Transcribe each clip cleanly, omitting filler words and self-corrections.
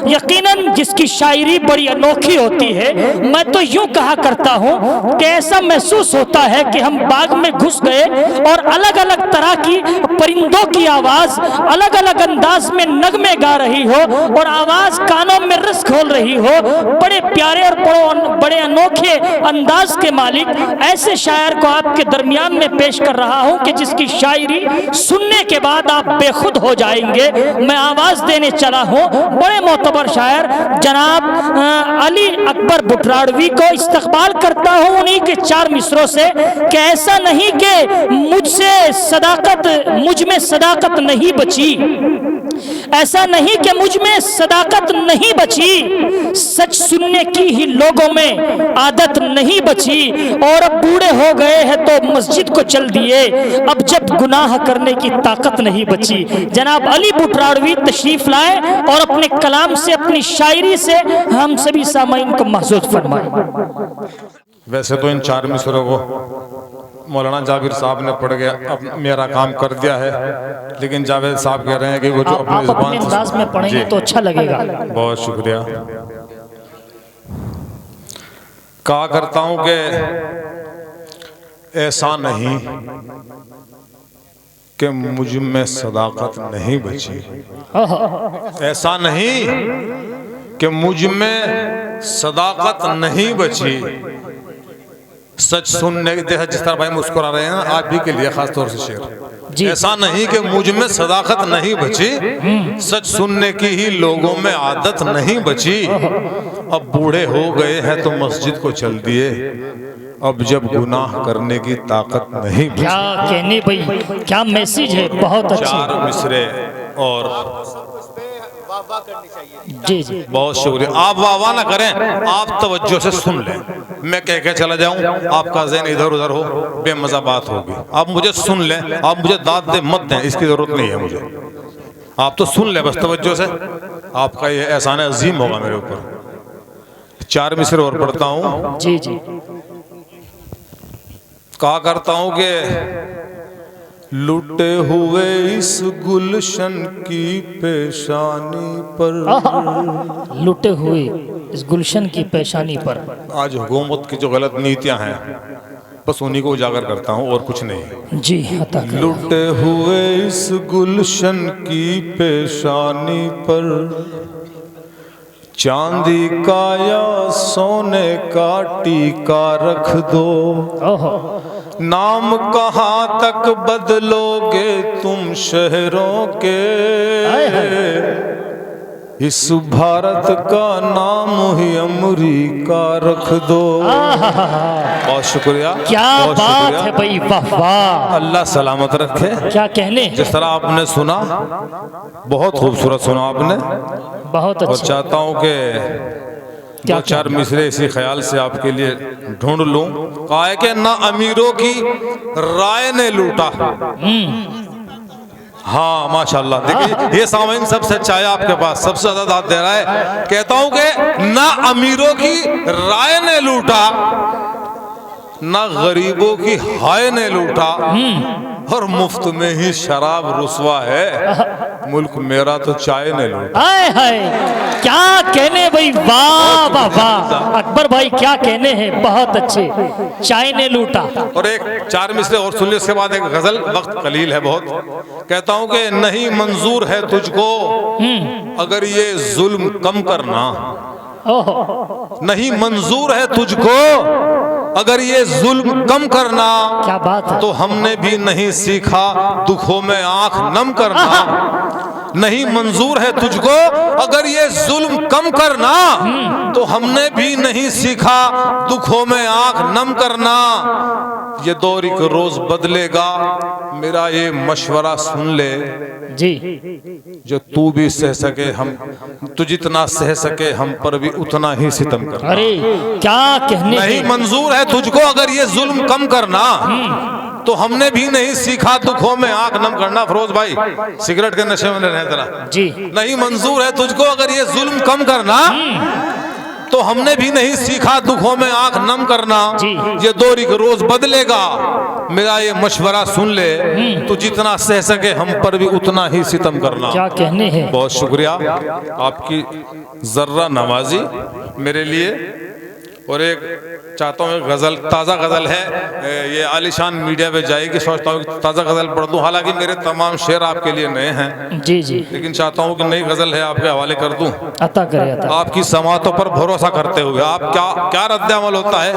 यकीनन जिसकी शायरी बड़ी अनोखी होती है। मैं तो यूं कहा करता हूँ कि ऐसा महसूस होता है कि हम बाग में घुस गए और अलग अलग तरह की परिंदों की आवाज अलग अलग अंदाज में नगमे गा रही हो और आवाज कानों में रस खोल रही हो। बड़े प्यारे और बड़े अनोखे अंदाज के मालिक ऐसे शायर को आपके दरमियान में पेश कर रहा हूं कि जिसकी शायरी सुनने के बाद आप बेखुद हो जाएंगे। मैं आवाज देने चला हूं बड़े मोतबर शायर जनाब अली अकबर बुटराड़वी को इस्तकबाल करता हूं उन्हीं के 4 मिसरों से कि ऐसा नहीं कि मुझ में सदाकत नहीं बची, ऐसा नहीं कि मुझ में सदाकत नहीं बची, सच सुनने की ही लोगों में आदत नहीं बची और अब बूढ़े हो गए हैं तो मस्जिद को चल दिए, अब जब गुनाह करने की ताकत नहीं बची। जनाब अली बुटराड़वी तशरीफ लाए और अपने कलाम से अपनी शायरी से हम सभी सामाईन को महसूस फरमाए। वैसे तो इन 4 मिसरों को मौलाना जावेद साहब ने पढ़ गया, अब मेरा काम कर दिया है, लेकिन जावेद साहब कह रहे हैं कि वो जो अपने ज़ुबान अंदाज में पढ़ेंगे तो अच्छा लगेगा। बहुत शुक्रिया। कहा करता हूं कि ऐसा नहीं कि मुझ में सदाकत नहीं बची, ऐसा नहीं कि मुझ में सदाकत नहीं बची, सच सुनने के जिस तरह भाई मुस्कुरा रहे हैं आप भी के लिए खास तौर से शेर, ऐसा नहीं कि मुझ में सदाकत नहीं बची, सच सुनने की ही लोगों में आदत नहीं बची, अब बूढ़े हो गए हैं तो मस्जिद को चल दिए, अब जब गुनाह करने की ताकत नहीं बची। क्या कहने भाई, क्या मैसेज है, बहुत अच्छा। 4 मिसरे और जी जी बहुत शुक्रिया। आप वाह ना करें, आप तवज्जो से सुन लें, मैं कह के चला जाऊं आपका ज़हन इधर उधर हो, बेमज़ा बात होगी। आप मुझे सुन लें, आप मुझे दाद दे मत दें, इसकी ज़रूरत नहीं है मुझे, आप तो सुन लें बस तवज्जो से, आपका ये एहसान अजीम होगा मेरे ऊपर। 4 मिसरे और पढ़ता हूँ। जी जी। कहा करता हूँ कि लुटे हुए इस गुलशन की पेशानी पर, लुटे हुए इस गुलशन की पेशानी पर। आज हुकूमत की जो गलत नीतियां हैं बस उन्हीं को उजागर करता हूं और कुछ नहीं। जी अता कर। लुटे हुए इस गुलशन की पेशानी पर, चांदी का या सोने का टीका रख दो, नाम कहाँ तक बदलोगे तुम शहरों के, इस भारत का नाम ही अमरीका रख दो। बहुत शुक्रिया, क्या बात है भाई, वाह वाह, अल्लाह सलामत रखे। क्या कहने, जिस तरह आपने सुना बहुत खूबसूरत सुना आपने, बहुत अच्छा। और चाहता हूँ कि 2-4 मिसरे इसी ख्याल से आपके लिए ढूंढ लूं। कहा है कि ना अमीरों की राय ने लूटा, हाँ माशाल्लाह, देखिए ये सामाइन सब सच्चाई आपके पास सबसे ज्यादा दाद दे रहा है। कहता हूं कि ना अमीरों की राय ने लूटा, ना गरीबों की हाय ने लूटा, और मुफ्त में ही शराब रुसवा है, मुल्क मेरा तो चाय ने लूटा। हाय हाय, क्या कहने भाई, वाह वाह वाह, अकबर भाई क्या कहने हैं, बहुत अच्छे, चाय ने लूटा। और एक 4 मिसरे और सुन ली, उसके बाद एक गजल, वक्त कलील है बहुत। कहता हूं कि नहीं मंजूर है तुझको अगर ये जुल्म कम करना, नहीं मंजूर है तुझको अगर ये जुल्म कम करना, क्या बात है, तो हमने भी नहीं सीखा दुखों में आंख नम करना, नहीं मंजूर है तुझको अगर ये जुल्म कम करना, तो हमने भी नहीं सीखा दुखों में आंख नम करना, ये दौर एक रोज बदलेगा, मेरा ये मशवरा सुन ले जी, जो तू भी सह सके, हम तू जितना सह सके हम पर भी उतना ही सितम करना। अरे क्या कहने, नहीं मंजूर है तुझको अगर ये जुल्म कम करना, तो हमने भी नहीं सीखा दुखों में आंख नम करना। फिरोज भाई सिगरेट के नशे में रहे जरा जी, नहीं मंजूर है तुझको अगर ये जुल्म कम करना, तो हमने भी नहीं सीखा दुखों में आंख नम करना। जी। ये दौर एक रोज बदलेगा, मेरा ये मशवरा सुन ले, तो जितना सह सके हम पर भी उतना ही सितम करना। क्या कहने हैं। बहुत शुक्रिया आपकी जर्रा नवाजी मेरे लिए। और एक चाहता हूँ, एक गजल, ताज़ा गजल है, ये आलिशान मीडिया पे जाएगी, सोचता हूँ कि ताज़ा गजल पढ़ दूँ। हालांकि मेरे तमाम शेर आपके लिए नए हैं, जी जी, लेकिन चाहता हूँ कि नई गजल है आपके हवाले कर दूँ। अता करे अता। आपकी समातों पर भरोसा करते हुए आप क्या क्या रद्द अमल होता है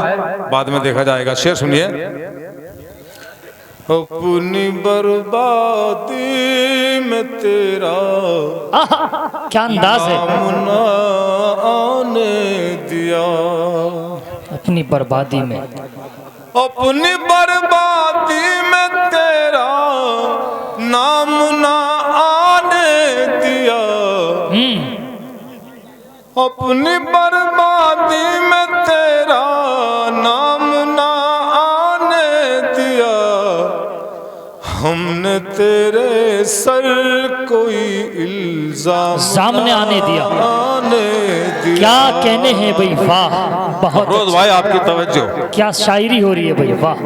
बाद में देखा जाएगा। शेर सुनिए। अपनी बर्बादी में तेरा क्या अंदाज है। नाम ना आने दिया, अपनी बर्बादी में, अपनी बर्बादी में तेरा नाम ना आने दिया, अपनी बर्बादी में तेरा नाम ना आने दिया, हमने तेरे सर कोई इल्जाम सामने आने दिया। आने दिया। क्या कहने हैं भाई, वाह, बहुत रोज भाई आपकी तवज्जो। क्या शायरी हो रही है भाई, वाह।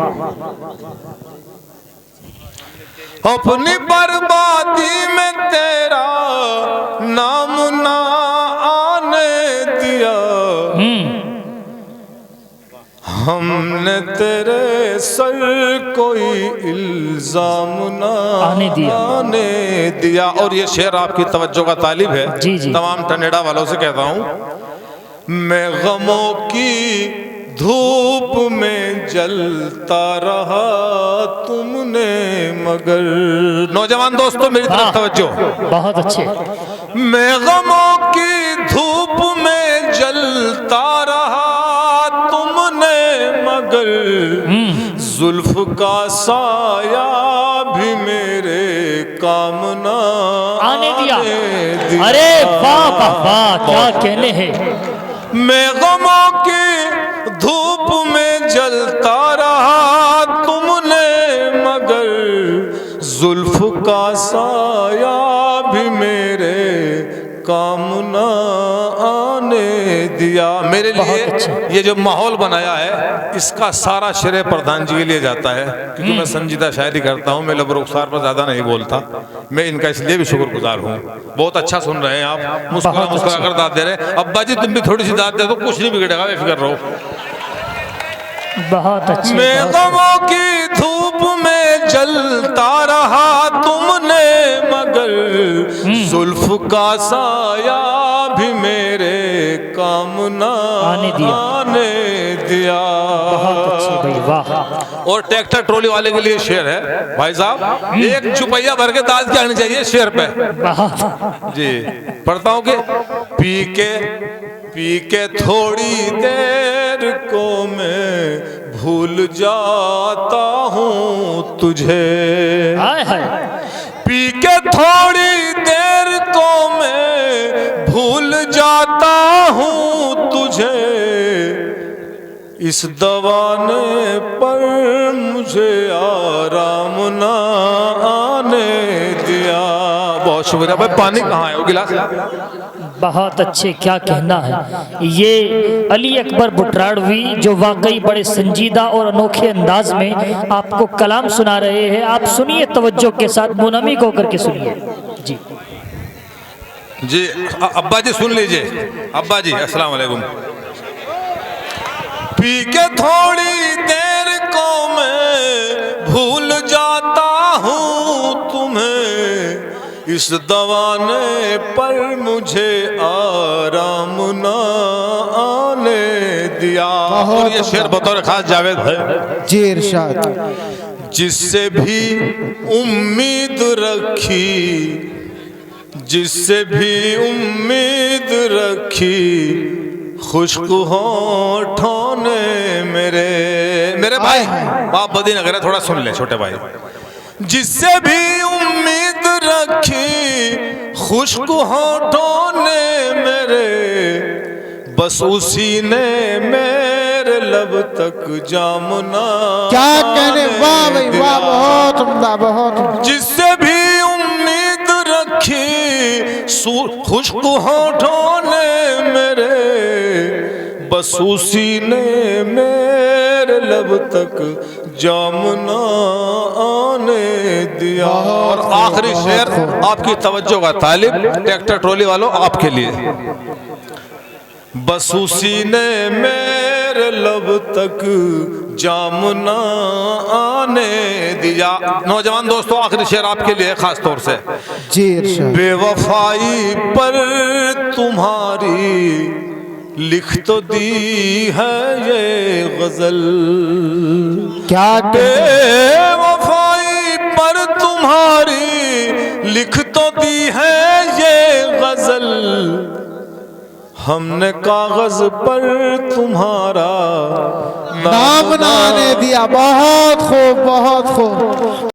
अपनी बर्बादी में तेरा नाम ना आने दिया, हमने तेरे सर कोई इल्जाम ना आने दिया। और ये शेर आपकी तवज्जो का तालिब है। जी जी। तमाम टनेडा वालों से कहता हूँ, मैं गमों की धूप में जलता रहा तुमने मगर। नौजवान दोस्तों मेरी तरफ तवज्जो, बहुत अच्छे। मैं गमों की धूप में जलता रहा तुमने मगर, जुल्फ का साया भी मेरे काम ना आने दिया। अरे वाह वाह वाह, क्या कहने हैं। मैं गमों की धूप में जलता रहा तुमने मगर, जुल्फ का साया भी मेरे काम ना आने दिया। मेरे लिए ये जो माहौल बनाया है इसका सारा श्रेय प्रधान जी के लिए जाता है, क्योंकि मैं संजीदा शायरी करता हूँ, मैं लब रुखसार पर ज्यादा नहीं बोलता। मैं इनका इसलिए भी शुक्रगुजार हूँ। बहुत अच्छा सुन रहे हैं आप, मुस्कुरा मुस्कुरा कर दाद दे रहे हैं। अब्बा जी तुम भी थोड़ी सी दाद दे दो, कुछ नहीं बिगड़ेगा, बेफिक्र रहो। बहुत अच्छे। मैं गमों की धूप में जलता रहा तुमने मगर, जुल्फ का साया भी मेरे काम ना आने दिया। बहुत अच्छे भाई, वाह। और ट्रैक्टर ट्रॉली वाले के लिए शेर है भाई साहब, एक चुपैया भर के दाद की आनी चाहिए शेर पे। जी पढ़ता हूँ कि पी के थोड़ी देर को मैं भूल जाता हूँ तुझे, हाय हाय। पी के थोड़ी देर को मैं भूल जाता हूँ तुझे, इस दवाने पर मुझे आराम ना आने दिया। बहुत शुक्रिया भाई। पानी कहाँ है, वो गिलास? बहुत अच्छे, क्या कहना है। ये अली अकबर बुटराड़वी जो वाकई बड़े संजीदा और अनोखे अंदाज में आपको कलाम सुना रहे हैं। आप सुनिए तवज्जो के साथ, मुनमिक होकर के सुनिए। जी जी अब्बा जी सुन लीजिए। अब्बा जी अस्सलाम वालेकुम। पी के थोड़ी देर को मैं भूल जाता हूँ तुम्हें, इस दवाने पर मुझे आराम ना आने दिया। और ये शेर बतौर खास जावेद है जी इरशाद। जिससे भी उम्मीद रखी, जिससे भी उम्मीद रखी, खुश्क होठों ने मेरे भाई बाप बदी नगर है, थोड़ा सुन ले छोटे भाई। जिससे भी उम्मीद रखी, खुश्क होठों ने मेरे, बस उसी ने मेरे लब तक जामना। क्या कहने, वाह भाई वाह, बहुत उम्दा, बहुत। जिससे भी उम्मीद रखी, खुश्क होठों ने मेरे, बस उसी ने मेरे लब तक जाम ना आने दिया। और आखिरी शेर आपकी तवज्जो का तालिब, ट्रैक्टर ट्रॉली वालों, आपके लिए। बस उसी ने मेरे लब तक जाम ना आने दिया। नौजवान दोस्तों, आखिरी शेर आपके लिए खास तौर से। जी इरशाद। बेवफाई पर तुम्हारी लिख तो दी है ये गजल, क्या बेवफाई पर तुम्हारी लिख तो दी है ये गजल, हमने कागज पर तुम्हारा नाम ना आने दिया। बहुत खूब, बहुत खूब।